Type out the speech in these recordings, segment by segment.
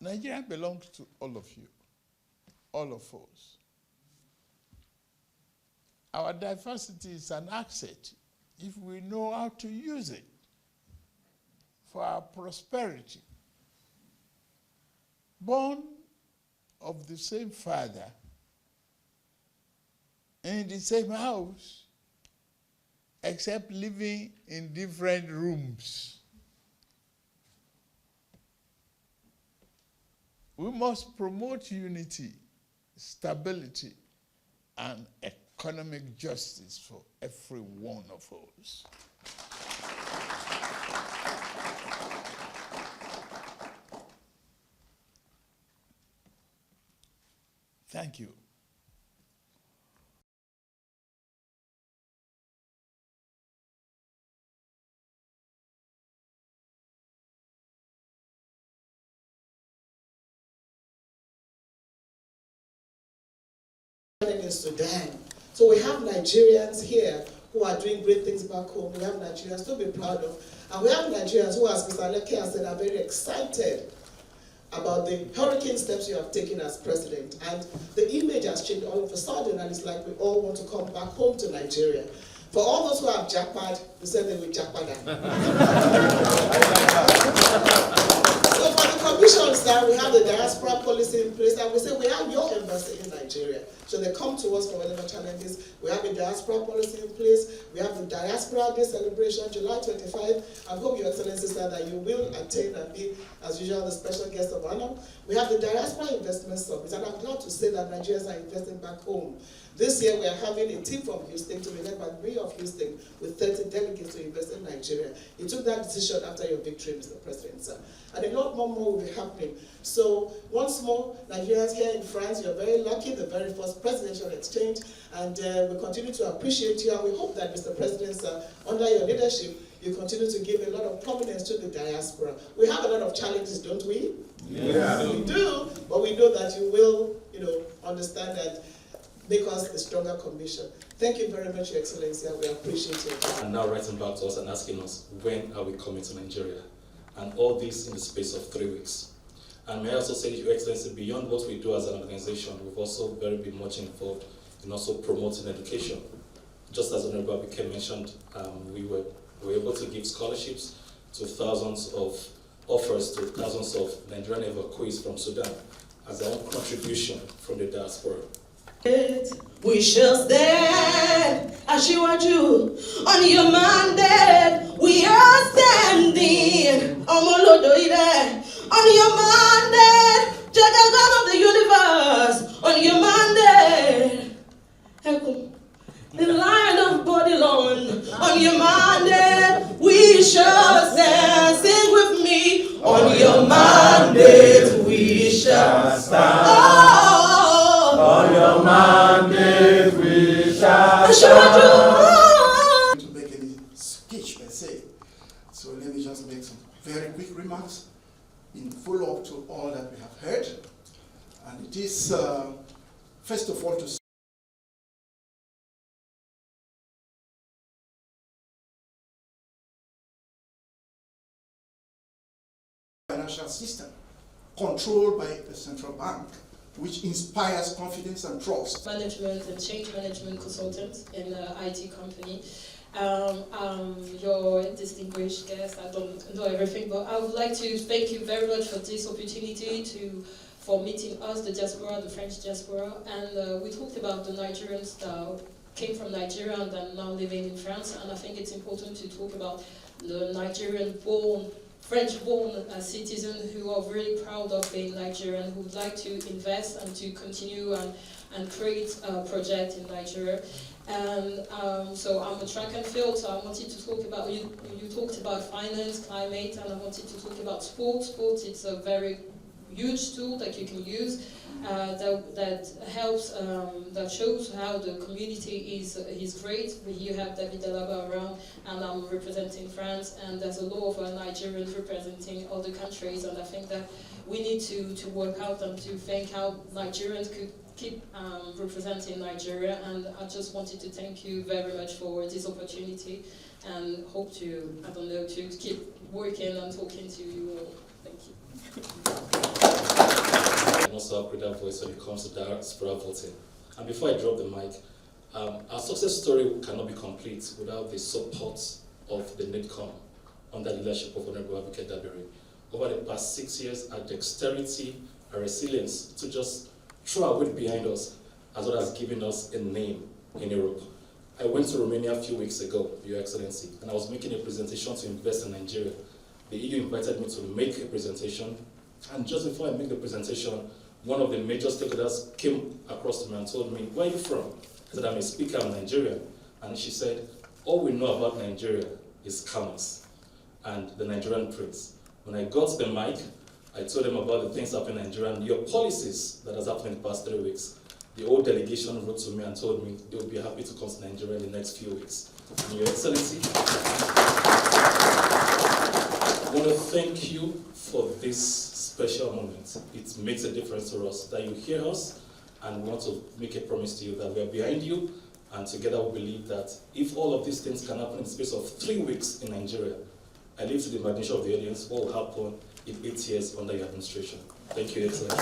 Nigeria belongs to all of you, all of us. Our diversity is an asset if we know how to use it for our prosperity. Born of the same father, in the same house, except living in different rooms. We must promote unity, stability, and economic justice for every one of us. Thank you. In Sudan. So we have Nigerians here who are doing great things back home. We have Nigerians to be proud of. And we have Nigerians who, as Mr. Leke has said, are very excited about the hurricane steps you have taken as president. And the image has changed all of a sudden, and it's like we all want to come back home to Nigeria. For all those who have jackpot, we said they will jackpot. So for the commissions now, we have the diaspora policy in place, and we say we have your embassy in Nigeria. So they come to us for whatever challenges. We have a diaspora policy in place. We have the Diaspora Day celebration, July 25. I hope Your Excellency said that you will attend and be, as usual, the special guest of honor. We have the Diaspora Investment Summit, and I'm glad to say that Nigerians are investing back home. This year we are having a team from Houston to be led by the Mayor of Houston with 30 delegates to invest in Nigeria. You took that decision after your victory, Mr. President, sir. And a lot more will be happening. So once more, Nigerians here in France, you're very lucky, the very first presidential exchange, and we continue to appreciate you, and we hope that, Mr. President, sir, under your leadership, you continue to give a lot of prominence to the diaspora. We have a lot of challenges, don't we? Yeah. We do, but we know that you will, understand that, make us a stronger commission. Thank you very much, Your Excellency, and we appreciate it. And now writing back to us and asking us, when are we coming to Nigeria? And all this in the space of 3 weeks. And may I also say, Your Excellency, beyond what we do as an organization, we've also been much involved in also promoting education. Just as Honorable Abike mentioned, we were able to give scholarships to thousands of offers to thousands of Nigerian evacuees from Sudan as our own contribution from the diaspora. We shall stand, Ashiwaju, on your mandate. We are standing, on your mandate. Jaga God of the universe, on your mandate. The Lion of Babylon, on your mandate. We shall stand, sing with me. On your mandate, we shall stand. On your mandate we shall to make any speech per se. So let me just make some very quick remarks in follow-up to all that we have heard. And it is, first of all, to financial system controlled by the central bank, which inspires confidence and trust. Management and change management consultant in an IT company. Your distinguished guest, I don't know everything, but I would like to thank you very much for this opportunity for meeting us, the diaspora, the French diaspora, and we talked about the Nigerians that came from Nigeria and are now living in France, and I think it's important to talk about the Nigerian-born, French-born citizens who are really proud of being Nigerian, who would like to invest and to continue and create a project in Nigeria. And so I'm a track and field, so I wanted to talk about, you talked about finance, climate, and I wanted to talk about sports. Sports, it's a very huge tool that you can use that helps, that shows how the community is great. You have David Alaba around, and I'm representing France, and there's a lot of Nigerians representing other countries, and I think that we need to work out and to think how Nigerians could keep representing Nigeria, and I just wanted to thank you very much for this opportunity, and hope to, I don't know, to keep working and talking to you all. Thank you. talk with that voice when it comes to diaspora voting. And before I drop the mic, our success story cannot be complete without the support of the NIDCOM under the leadership of Honorable Advocate Dabiri. Over the past 6 years, our dexterity, our resilience to just throw our weight behind us, as well as giving us a name in Europe. I went to Romania a few weeks ago, Your Excellency, and I was making a presentation to invest in Nigeria. The EU invited me to make a presentation, and just before I make the presentation, one of the major stakeholders came across to me and told me, "Where are you from?" I said, "I'm a speaker, I'm Nigerian." And she said, "All we know about Nigeria is commerce and the Nigerian prince." When I got the mic, I told them about the things happening in Nigeria and your policies that has happened in the past 3 weeks. The whole delegation wrote to me and told me they would be happy to come to Nigeria in the next few weeks. And Your Excellency, I want to thank you for this special moment. It makes a difference to us that you hear us, and we want to make a promise to you that we are behind you, and together we believe that if all of these things can happen in the space of 3 weeks in Nigeria, I leave to the imagination of the audience what will happen in 8 years under your administration. Thank you, Excellency.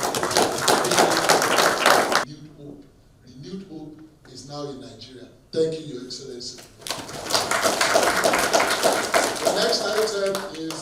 Renewed hope is now in Nigeria. Thank you, Your Excellency. The next item is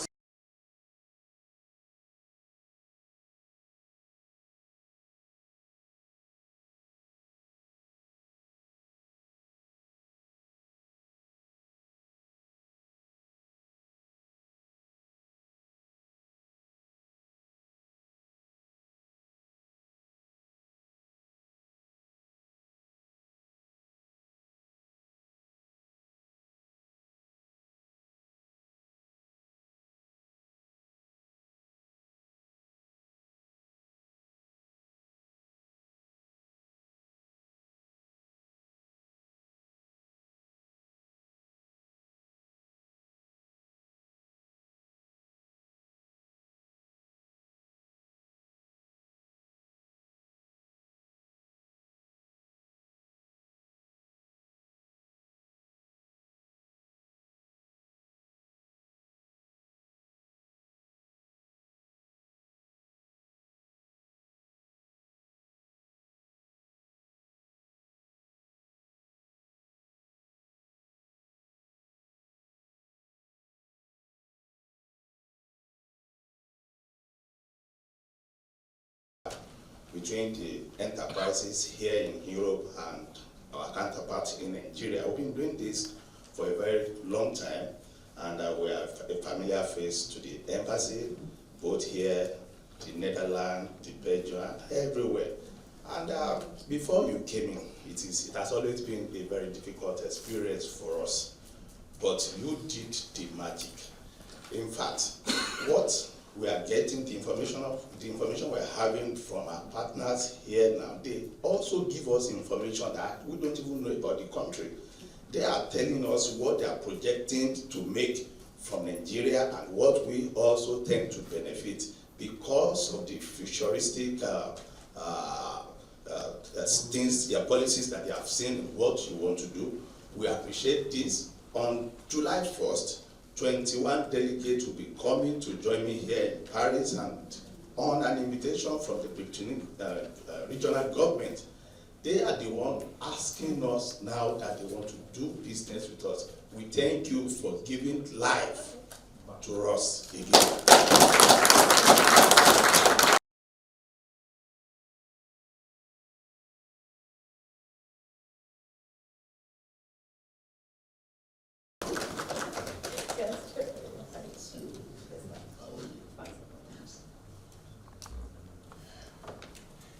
between the enterprises here in Europe and our counterparts in Nigeria. We've been doing this for a very long time, and we are a familiar face to the embassy, both here, the Netherlands, the Belgium, and everywhere. And before you came in, it has always been a very difficult experience for us, but you did the magic. In fact, what we are getting, the information we're having from our partners here now, they also give us information that we don't even know about the country. They are telling us what they are projecting to make from Nigeria and what we also tend to benefit because of the futuristic things, their policies that they have seen, what you want to do. We appreciate this. On July 1st, 21 delegates will be coming to join me here in Paris, and on an invitation from the regional government, they are the one asking us now that they want to do business with us. We thank you for giving life to us again.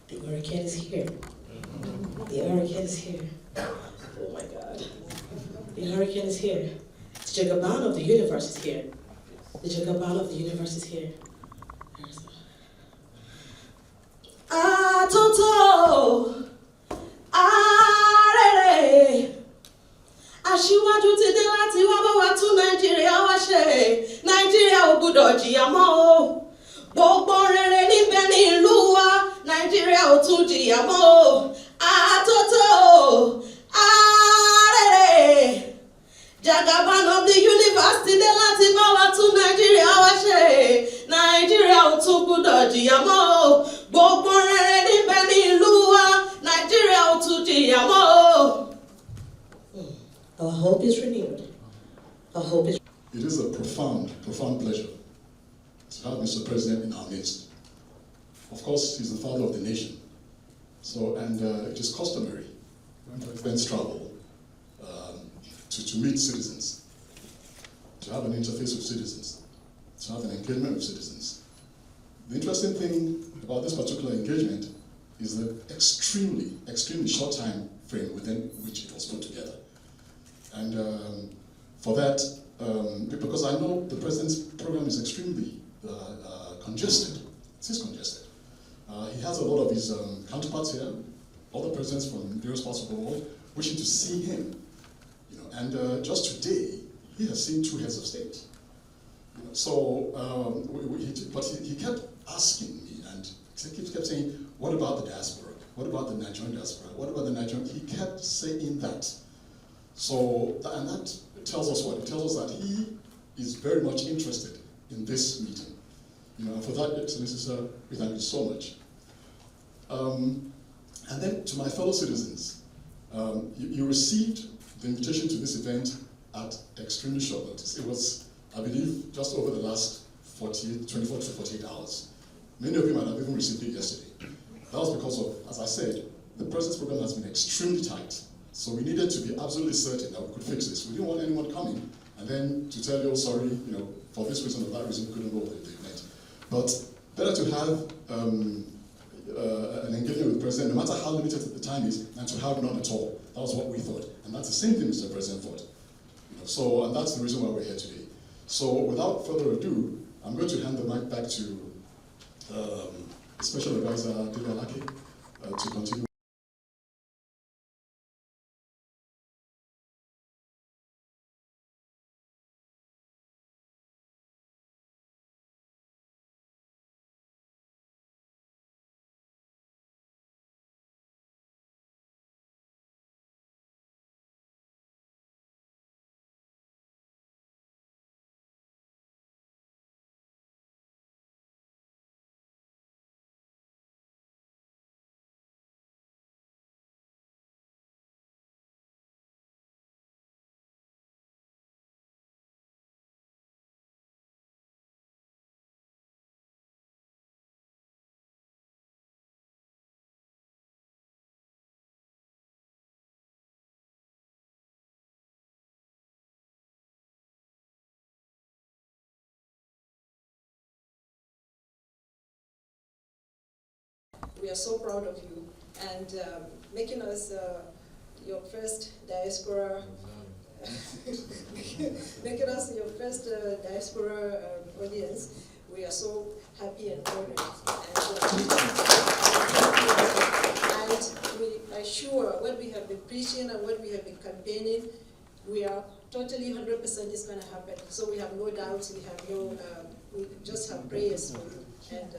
The hurricane is here. The hurricane is here. Oh my God. The hurricane is here. The Jagaban of the universe is here. The Jagaban of the universe is here. Atoto, arere, aṣíwájú ti dé láti wá bá wa tún Nàìjíríà wá ṣe. Nàìjíríà ò gbọdọ̀ jìyà mọ́ o. Gbogbo rere níbẹ̀ ní ìlú wa. Nàìjíríà ò tún jìyà mọ́ o. Atoto, arere, Jagaban of the universe ti dé láti bá wa tún Nàìjíríà wá ṣe. Nàìjíríà ò tún gbọdọ̀ jìyà mọ́ o. Gbogbo rere ní Nigeria more. Our hope is renewed. Our hope is. It is a profound pleasure to have Mr. President in our midst. Of course, he's the father of the nation. So, and it is customary when presidents travel to meet citizens, to have an interface with citizens, to have an engagement with citizens. The interesting thing about this particular engagement is the extremely short time frame within which it was put together. And for that, because I know the President's program is extremely congested. It is congested. He has a lot of his counterparts here, other presidents from various parts of the world, wishing to see him. You know, and just today, he has seen 2 heads of state. You know, so, he kept asking me, and he kept saying, "What about the diaspora? What about the Nigerian diaspora? What about the Nigerian?" He kept saying that. So, and that tells us what? It tells us that he is very much interested in this meeting. You know, and for that, Excellency, sir, we thank you so much. And then to my fellow citizens, you received the invitation to this event at extremely short notice. It was, I believe, just over the last 24 to 48 hours. Many of you might have even received it yesterday. That was because of, as I said, the President's program has been extremely tight. So we needed to be absolutely certain that we could fix this. We didn't want anyone coming and then to tell you, oh, sorry, you know, for this reason or that reason, we couldn't go to the event. But better to have an engagement with the President, no matter how limited the time is, than to have none at all. That was what we thought. And that's the same thing Mr. President thought. You know, so, and that's the reason why we're here today. So without further ado, I'm going to hand the mic back to Special Advisor Digalake to continue. We are so proud of you and making us your first diaspora, making us your first diaspora audience. We are so happy and honored. And we are sure what we have been preaching and what we have been campaigning, we are totally 100% is going to happen. So we have no doubts. We have no. We just have prayers for you. And